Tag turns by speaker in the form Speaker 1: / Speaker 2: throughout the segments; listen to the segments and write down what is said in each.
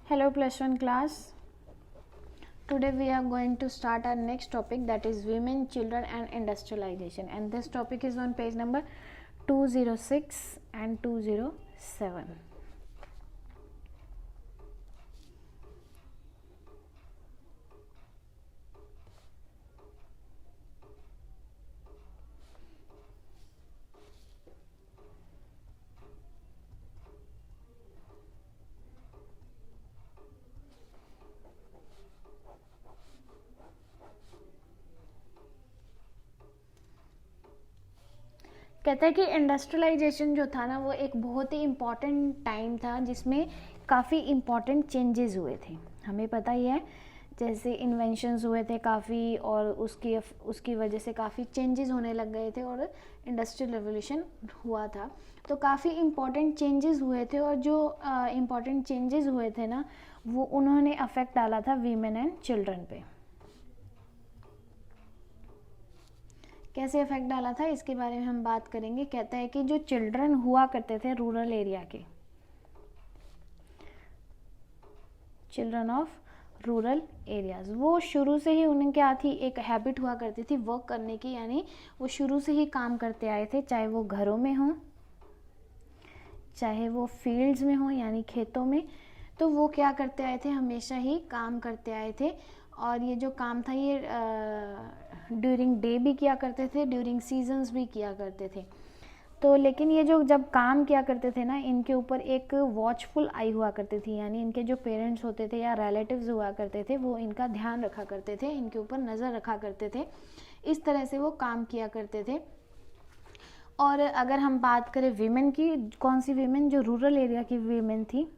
Speaker 1: Hello plus 1 class. Today we are going to start our next topic, that is women, children and industrialization, and this topic is on page number 206 and 207. कहता है कि industrialisation जो था ना, वो एक बहुत ही इम्पॉर्टेंट टाइम था जिसमें काफ़ी इम्पॉर्टेंट चेंजेस हुए थे. हमें पता ही है, जैसे इन्वेंशंस हुए थे काफ़ी, और उसकी वजह से काफ़ी चेंजेस होने लग गए थे और इंडस्ट्रियल रेवोल्यूशन हुआ था. तो काफ़ी इम्पॉर्टेंट चेंजेस हुए थे, और जो इम्पॉर्टेंट चेंजेस हुए थे ना, वो उन्होंने अफेक्ट डाला था वीमेन एंड चिल्ड्रन पे. कैसे इफेक्ट डाला था, इसके बारे में हम बात करेंगे. कहता है कि जो चिल्ड्रन हुआ करते थे रूरल एरिया के, चिल्ड्रन ऑफ रूरल एरियाज, वो शुरू से ही उनके क्या थी, एक हैबिट हुआ करती थी वर्क करने की. यानी वो शुरू से ही काम करते आए थे, चाहे वो घरों में हो, चाहे वो फील्ड्स में हो यानी खेतों में. तो वो क्या करते आए थे, हमेशा ही काम करते आए थे. और ये जो काम था, ये ड्यूरिंग डे भी किया करते थे, ड्यूरिंग सीजन्स भी किया करते थे. तो लेकिन ये जो जब काम किया करते थे ना, इनके ऊपर एक वॉचफुल आई हुआ करती थी. यानी इनके जो पेरेंट्स होते थे या रिलेटिव्स हुआ करते थे, वो इनका ध्यान रखा करते थे, इनके ऊपर नज़र रखा करते थे. इस तरह से वो काम किया करते थे. और अगर हम बात करें वीमेन की, कौन सी वीमेन, जो रूरल एरिया की वीमेन थी,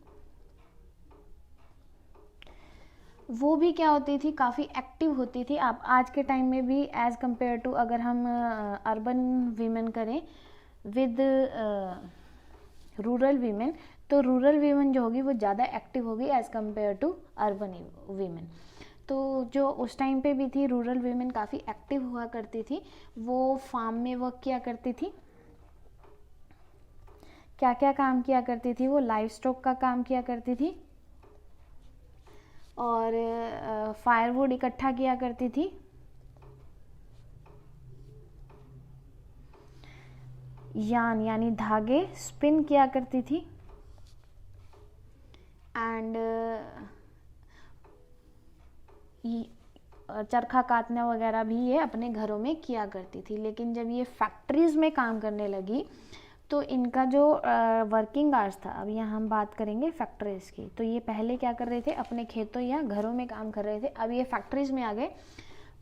Speaker 1: वो भी क्या होती थी, काफ़ी एक्टिव होती थी. आप आज के टाइम में भी एज़ कम्पेयर टू अगर हम अर्बन वीमेन करें विद रूरल वीमेन, तो रूरल वीमेन जो होगी वो ज़्यादा एक्टिव होगी as compare to urban women. तो जो उस टाइम पे भी थी, रूरल वीमेन काफ़ी एक्टिव हुआ करती थी. वो फार्म में वर्क किया करती थी. क्या क्या काम किया करती थी, वो लाइव स्टॉक का काम किया करती थी, और फायरवुड इकट्ठा किया करती थी, यान यानी धागे स्पिन किया करती थी, एंड चरखा काटना वगैरह भी ये अपने घरों में किया करती थी. लेकिन जब ये फैक्ट्रीज़ में काम करने लगी, तो इनका जो वर्किंग आवर्स था, अब यहाँ हम बात करेंगे फैक्ट्रीज़ की. तो ये पहले क्या कर रहे थे, अपने खेतों या घरों में काम कर रहे थे. अब ये फैक्ट्रीज़ में आ गए.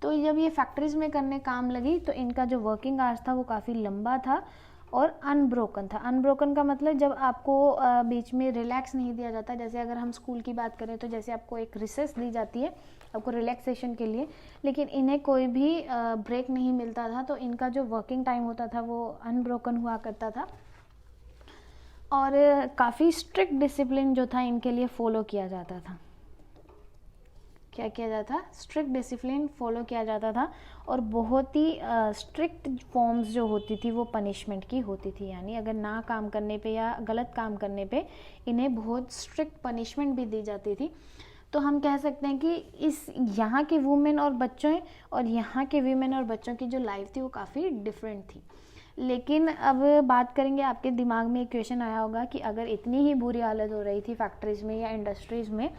Speaker 1: तो जब ये फैक्ट्रीज़ में करने काम लगी, तो इनका जो वर्किंग आवर्स था वो काफ़ी लंबा था और अनब्रोकन था. अनब्रोकन का मतलब जब आपको बीच में रिलैक्स नहीं दिया जाता. जैसे अगर हम स्कूल की बात करें, तो जैसे आपको एक रिसेस दी जाती है आपको रिलैक्सेशन के लिए, लेकिन इन्हें कोई भी ब्रेक नहीं मिलता था. तो इनका जो वर्किंग टाइम होता था वो अनब्रोकन हुआ करता था. और काफ़ी स्ट्रिक्ट डिसिप्लिन जो था इनके लिए फॉलो किया जाता था. क्या किया जाता था, स्ट्रिक्ट डिसिप्लिन फॉलो किया जाता था. और बहुत ही स्ट्रिक्ट फॉर्म्स जो होती थी वो पनिशमेंट की होती थी. यानी अगर ना काम करने पे या गलत काम करने पे इन्हें बहुत स्ट्रिक्ट पनिशमेंट भी दी जाती थी. तो हम कह सकते हैं कि इस यहाँ के वुमेन और बच्चों और यहाँ के वीमेन और बच्चों की जो लाइफ थी वो काफ़ी डिफरेंट थी. लेकिन अब बात करेंगे, आपके दिमाग में एक क्वेश्चन आया होगा कि अगर इतनी ही बुरी हालत हो रही थी फैक्ट्रीज़ में या इंडस्ट्रीज़ में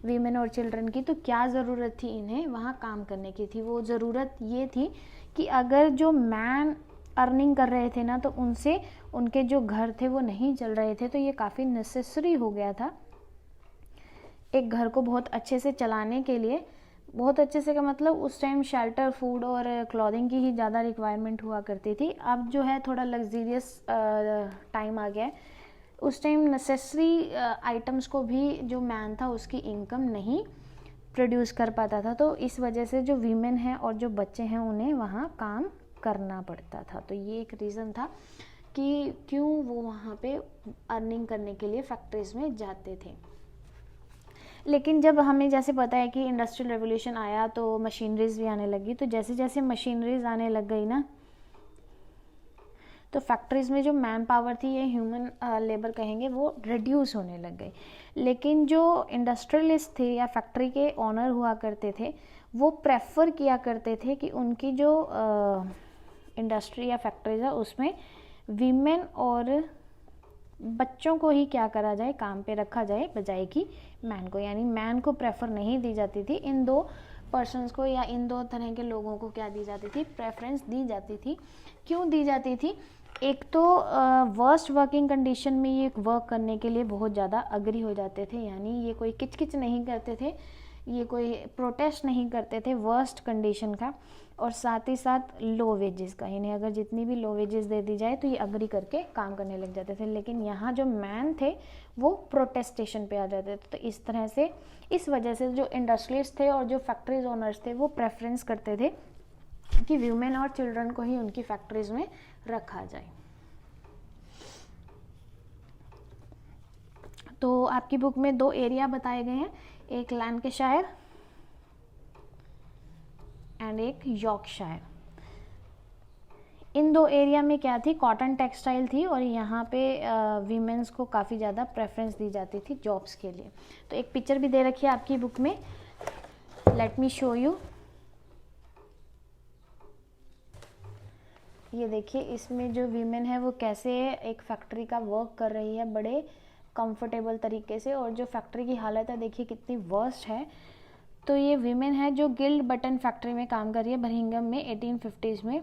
Speaker 1: वीमेन और चिल्ड्रन की, तो क्या ज़रूरत थी इन्हें वहाँ काम करने की थी. वो ज़रूरत ये थी कि अगर जो मैन अर्निंग कर रहे थे ना, तो उनसे उनके जो घर थे वो नहीं चल रहे थे. तो ये काफ़ी नेसेसरी हो गया था एक घर को बहुत अच्छे से चलाने के लिए. बहुत अच्छे से का मतलब उस टाइम शेल्टर, फूड और क्लॉथिंग की ही ज़्यादा रिक्वायरमेंट हुआ करती थी. अब जो है थोड़ा लग्जीरियस टाइम आ गया है. उस टाइम नेसेसरी आइटम्स को भी जो मैन था उसकी इनकम नहीं प्रोड्यूस कर पाता था. तो इस वजह से जो वीमेन हैं और जो बच्चे हैं उन्हें वहाँ काम करना पड़ता था. तो ये एक रीज़न था कि क्यों वो वहाँ पे अर्निंग करने के लिए फैक्ट्रीज़ में जाते थे. लेकिन जब हमें जैसे पता है कि इंडस्ट्रियल रेवोल्यूशन आया तो मशीनरीज भी आने लगी. तो जैसे जैसे मशीनरीज आने लग गई ना, तो फैक्ट्रीज़ में जो मैन पावर थी, ये ह्यूमन लेबर कहेंगे, वो रिड्यूस होने लग गई। लेकिन जो इंडस्ट्रियलिस्ट थे या फैक्ट्री के ऑनर हुआ करते थे, वो प्रेफर किया करते थे कि उनकी जो इंडस्ट्री या फैक्ट्रीज है उसमें वीमेन और बच्चों को ही क्या करा जाए, काम पे रखा जाए, बजाय कि मैन को। यानी मैन को प्रेफर नहीं दी जाती थी, इन दो पर्सन्स को या इन दो तरह के लोगों को क्या दी जाती थी, प्रेफरेंस दी जाती थी। क्यों दी जाती थी? एक तो वर्स्ट वर्किंग कंडीशन में ये वर्क करने के लिए बहुत ज़्यादा अग्री हो जाते थे, यानी ये कोई किचकिच नहीं करते थे, ये कोई प्रोटेस्ट नहीं करते थे वर्स्ट कंडीशन का, और साथ ही साथ लो वेजेस का। इन्हें अगर जितनी भी लो वेजेस दे दी जाए तो ये अग्री करके काम करने लग जाते थे। लेकिन यहाँ जो मैन थे वो प्रोटेस्टेशन पे आ जाते थे। तो इस तरह से, इस वजह से जो इंडस्ट्रियलिस्ट थे और जो फैक्ट्रीज ओनर्स थे वो प्रेफरेंस करते थे कि वीमेन और चिल्ड्रन को ही उनकी फैक्ट्रीज में रखा जाए। तो आपकी बुक में 2 एरिया बताए गए हैं, एक लैंकाशायर एंड एक यॉर्कशायर। इन 2 एरिया में क्या थी, कॉटन टेक्सटाइल थी, और यहाँ पे वीमेंस को काफ़ी ज़्यादा प्रेफरेंस दी जाती थी जॉब्स के लिए। तो एक पिक्चर भी दे रखी है आपकी बुक में, लेट मी शो यू। ये देखिए, इसमें जो वीमेन है वो कैसे एक फैक्ट्री का वर्क कर रही है बड़े कंफर्टेबल तरीके से, और जो फैक्ट्री की हालत है देखिए कितनी वर्स्ट है। तो ये वीमेन है जो गिल्ड बटन फैक्ट्री में काम कर रही है बर्मिंघम में 1850s में,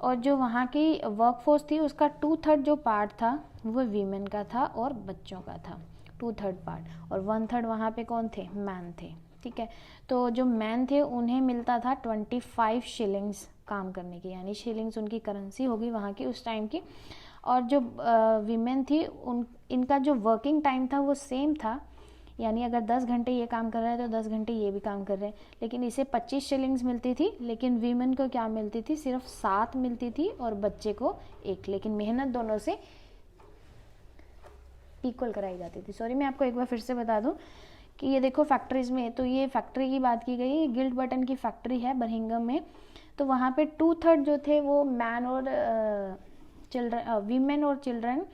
Speaker 1: और जो वहाँ की वर्कफोर्स थी उसका 2/3 जो पार्ट था वो वीमेन का था और बच्चों का था, 2/3 पार्ट, और 1/3 वहाँ पे कौन थे, मैन थे। ठीक है, तो जो मैन थे उन्हें मिलता था 25 शिलिंग्स काम करने की, यानी शिलिंग्स उनकी करेंसी होगी वहाँ की उस टाइम की। और जो वीमेन थी इनका जो वर्किंग टाइम था वो सेम था, यानी अगर 10 घंटे ये काम कर रहा है तो 10 घंटे ये भी काम कर रहे हैं। लेकिन इसे 25 शिलिंग्स मिलती थी, लेकिन वीमेन को क्या मिलती थी, सिर्फ 7 मिलती थी, और बच्चे को 1। लेकिन मेहनत दोनों से इक्वल कराई जाती थी। सॉरी, मैं आपको एक बार फिर से बता दूं कि ये देखो फैक्ट्रीज में, तो ये फैक्ट्री की बात की गई, गिल्ड बटन की फैक्ट्री है बर्मिंघम में। तो वहाँ पे 2/3 जो थे वो मैन और चिल्ड्रन, वीमेन और चिल्ड्रन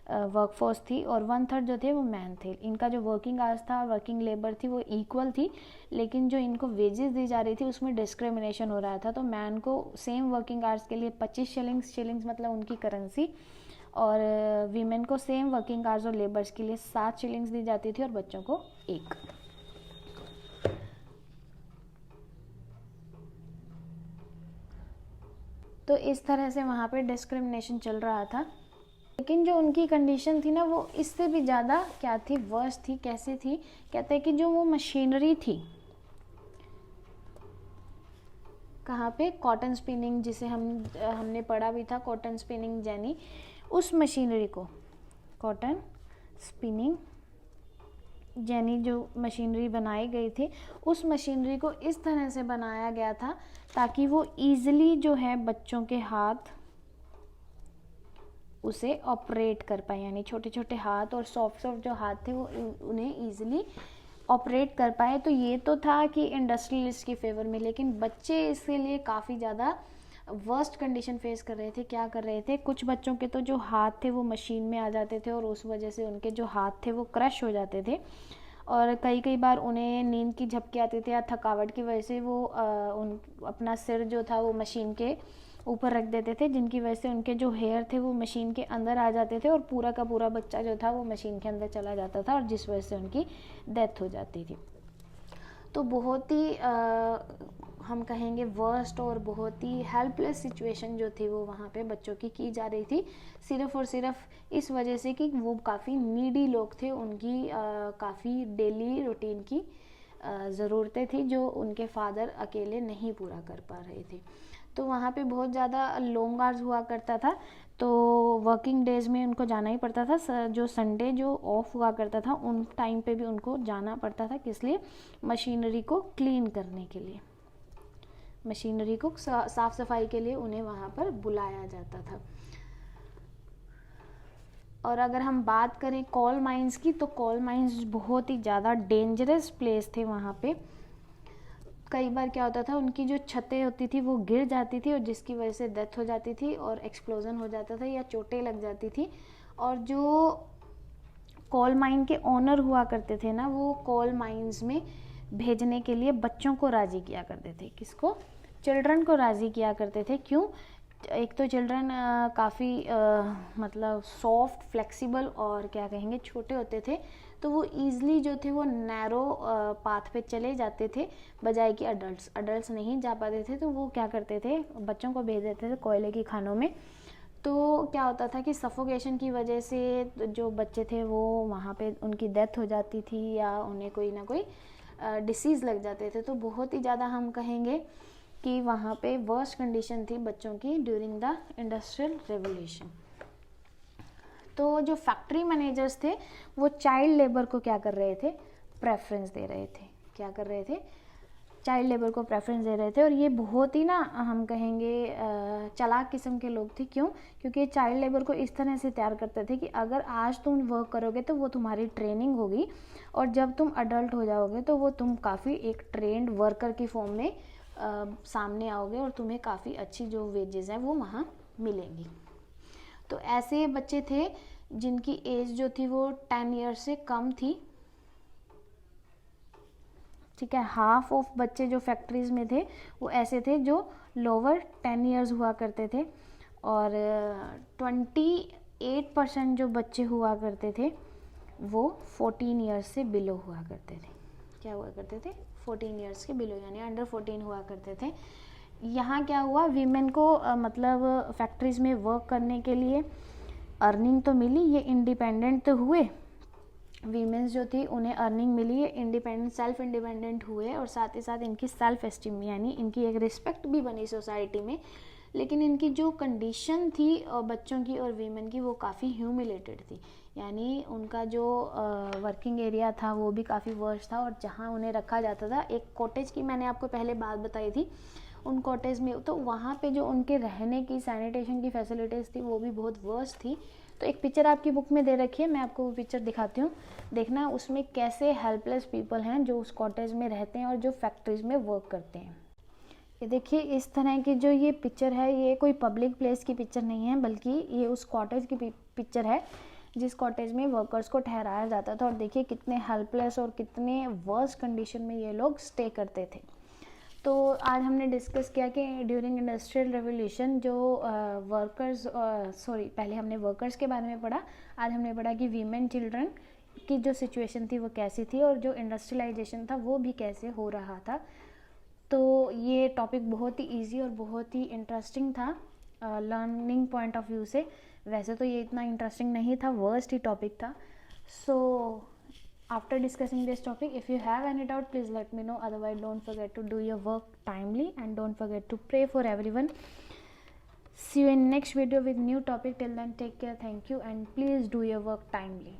Speaker 1: वर्कफोर्स थी, और 1/3 जो थे वो मैन थे। इनका जो वर्किंग आवर्स था, वर्किंग लेबर थी, वो इक्वल थी, लेकिन जो इनको वेजेस दी जा रही थी उसमें डिस्क्रिमिनेशन हो रहा था। तो मैन को सेम वर्किंग आवर्स के लिए 25 शिलिंग्स मतलब उनकी करेंसी, और वीमेन को सेम वर्किंग आवर्स और लेबर्स के लिए 7 शिलिंग्स दी जाती थी, और बच्चों को 1। तो इस तरह से वहाँ पे डिस्क्रिमिनेशन चल रहा था। लेकिन जो उनकी कंडीशन थी ना वो इससे भी ज़्यादा क्या थी, वर्स्ट थी। कैसी थी, कहते हैं कि जो वो मशीनरी थी, कहाँ पे, कॉटन स्पिनिंग, जिसे हमने पढ़ा भी था, कॉटन स्पिनिंग जेनी, उस मशीनरी को, कॉटन स्पिनिंग जेनी जो मशीनरी बनाई गई थी, उस मशीनरी को इस तरह से बनाया गया था ताकि वो ईजिली जो है बच्चों के हाथ उसे ऑपरेट कर पाए, यानी छोटे छोटे हाथ और सॉफ्ट जो हाथ थे वो उन्हें ईजिली ऑपरेट कर पाए। तो ये तो था कि इंडस्ट्रियलिस्ट की फेवर में, लेकिन बच्चे इसके लिए काफ़ी ज़्यादा वर्स्ट कंडीशन फेस कर रहे थे। क्या कर रहे थे, कुछ बच्चों के तो जो हाथ थे वो मशीन में आ जाते थे, और उस वजह से उनके जो हाथ थे वो क्रश हो जाते थे, और कई बार उन्हें नींद की झपकी आती थी या थकावट की वजह से वो अपना सिर जो था वो मशीन के ऊपर रख देते थे, जिनकी वजह से उनके जो हेयर थे वो मशीन के अंदर आ जाते थे, और पूरा का पूरा बच्चा जो था वो मशीन के अंदर चला जाता था, और जिस वजह से उनकी डेथ हो जाती थी। तो बहुत ही हम कहेंगे वर्स्ट और बहुत ही हेल्पलेस सिचुएशन जो थी वो वहाँ पे बच्चों की जा रही थी, सिर्फ और सिर्फ इस वजह से कि वो काफ़ी नीडी लोग थे, उनकी काफ़ी डेली रूटीन की ज़रूरतें थी जो उनके फादर अकेले नहीं पूरा कर पा रहे थे। तो वहाँ पे बहुत ज़्यादा लॉन्ग आवर्स हुआ करता था, तो वर्किंग डेज़ में उनको जाना ही पड़ता था। जो संडे जो ऑफ हुआ करता था उन टाइम पे भी उनको जाना पड़ता था, किस लिए, मशीनरी को क्लीन करने के लिए, मशीनरी को साफ़ सफाई के लिए उन्हें वहाँ पर बुलाया जाता था। और अगर हम बात करें कोल माइंस की, तो कोल माइंस बहुत ही ज़्यादा डेंजरस प्लेस थे वहाँ पे। कई बार क्या होता था, उनकी जो छतें होती थी वो गिर जाती थी और जिसकी वजह से डेथ हो जाती थी और एक्सप्लोजन हो जाता था या चोटें लग जाती थी। और जो कोल माइन के ओनर हुआ करते थे ना, वो कोल माइंस में भेजने के लिए बच्चों को राज़ी किया करते थे। किसको? चिल्ड्रन को राज़ी किया करते थे। क्यों? एक तो चिल्ड्रन काफ़ी मतलब सॉफ्ट, फ्लेक्सिबल और क्या कहेंगे छोटे होते थे, तो वो ईज़िली जो थे वो नैरो पाथ पे चले जाते थे, बजाय कि अडल्ट्स नहीं जा पाते थे। तो वो क्या करते थे, बच्चों को भेज देते थे कोयले की खानों में। तो क्या होता था कि सफोकेशन की वजह से जो बच्चे थे वो वहाँ पे उनकी डेथ हो जाती थी या उन्हें कोई ना कोई डिसीज़ लग जाते थे। तो बहुत ही ज़्यादा हम कहेंगे कि वहाँ पे वर्स्ट कंडीशन थी बच्चों की ड्यूरिंग द इंडस्ट्रियल रेवोल्यूशन। तो जो फैक्ट्री मैनेजर्स थे वो चाइल्ड लेबर को क्या कर रहे थे? प्रेफरेंस दे रहे थे। क्या कर रहे थे? चाइल्ड लेबर को प्रेफरेंस दे रहे थे। और ये बहुत ही ना हम कहेंगे चालाक किस्म के लोग थे। क्यों? क्योंकि चाइल्ड लेबर को इस तरह से तैयार करते थे कि अगर आज तुम वर्क करोगे तो वो तुम्हारी ट्रेनिंग होगी, और जब तुम अडल्ट हो जाओगे तो वो तुम काफ़ी एक ट्रेंड वर्कर की फॉर्म में सामने आओगे और तुम्हें काफ़ी अच्छी जो वेजेस हैं वो वहाँ मिलेंगी। तो ऐसे बच्चे थे जिनकी एज जो थी वो 10 ईयर्स से कम थी। ठीक है, हाफ ऑफ बच्चे जो फैक्ट्रीज में थे वो ऐसे थे जो लोअर 10 ईयर्स हुआ करते थे, और 28% जो बच्चे हुआ करते थे वो 14 ईयर्स से बिलो हुआ करते थे। क्या हुआ करते थे? 14 ईयर्स के बिलो, यानी अंडर 14 हुआ करते थे। यहाँ क्या हुआ, वीमेन को मतलब फैक्ट्रीज में वर्क करने के लिए अर्निंग तो मिली, ये इंडिपेंडेंट तो हुए, वीमेंस जो थी उन्हें अर्निंग मिली, इंडिपेंडेंट सेल्फ इंडिपेंडेंट हुए, और साथ ही साथ इनकी सेल्फ एस्टीम यानी इनकी एक रिस्पेक्ट भी बनी सोसाइटी में। लेकिन इनकी जो कंडीशन थी बच्चों की और वीमेन की वो काफ़ी ह्यूमिलेटेड थी, यानी उनका जो वर्किंग एरिया था वो भी काफ़ी वर्स्ट था। और जहाँ उन्हें रखा जाता था, एक कॉटेज की मैंने आपको पहले बात बताई थी, उन कॉटेज में तो वहाँ पे जो उनके रहने की सैनिटेशन की फैसिलिटीज़ थी वो भी बहुत वर्स्ट थी। तो एक पिक्चर आपकी बुक में दे रखी है, मैं आपको वो पिक्चर दिखाती हूँ, देखना उसमें कैसे हेल्पलेस पीपल हैं जो उस कॉटेज में रहते हैं और जो फैक्ट्रीज में वर्क करते हैं। ये देखिए, इस तरह की जो ये पिक्चर है, ये कोई पब्लिक प्लेस की पिक्चर नहीं है, बल्कि ये उस कॉटेज की पिक्चर है जिस कॉटेज में वर्कर्स को ठहराया जाता था। और देखिए कितने हेल्पलेस और कितने वर्स्ट कंडीशन में ये लोग स्टे करते थे। तो आज हमने डिस्कस किया कि ड्यूरिंग इंडस्ट्रियल रेवोल्यूशन जो पहले हमने वर्कर्स के बारे में पढ़ा, आज हमने पढ़ा कि वीमेन चिल्ड्रन की जो सिचुएशन थी वो कैसी थी और जो इंडस्ट्रियलाइजेशन था वो भी कैसे हो रहा था। तो ये टॉपिक बहुत ही इजी और बहुत ही इंटरेस्टिंग था लर्निंग पॉइंट ऑफ व्यू से। वैसे तो ये इतना इंटरेस्टिंग नहीं था, वर्स्ट ही टॉपिक था। सो after discussing this topic, if you have any doubt, please let me know. Otherwise, don't forget to do your work timely and don't forget to pray for everyone. See you in next video with new topic. Till then, take care, thank you, and please do your work timely.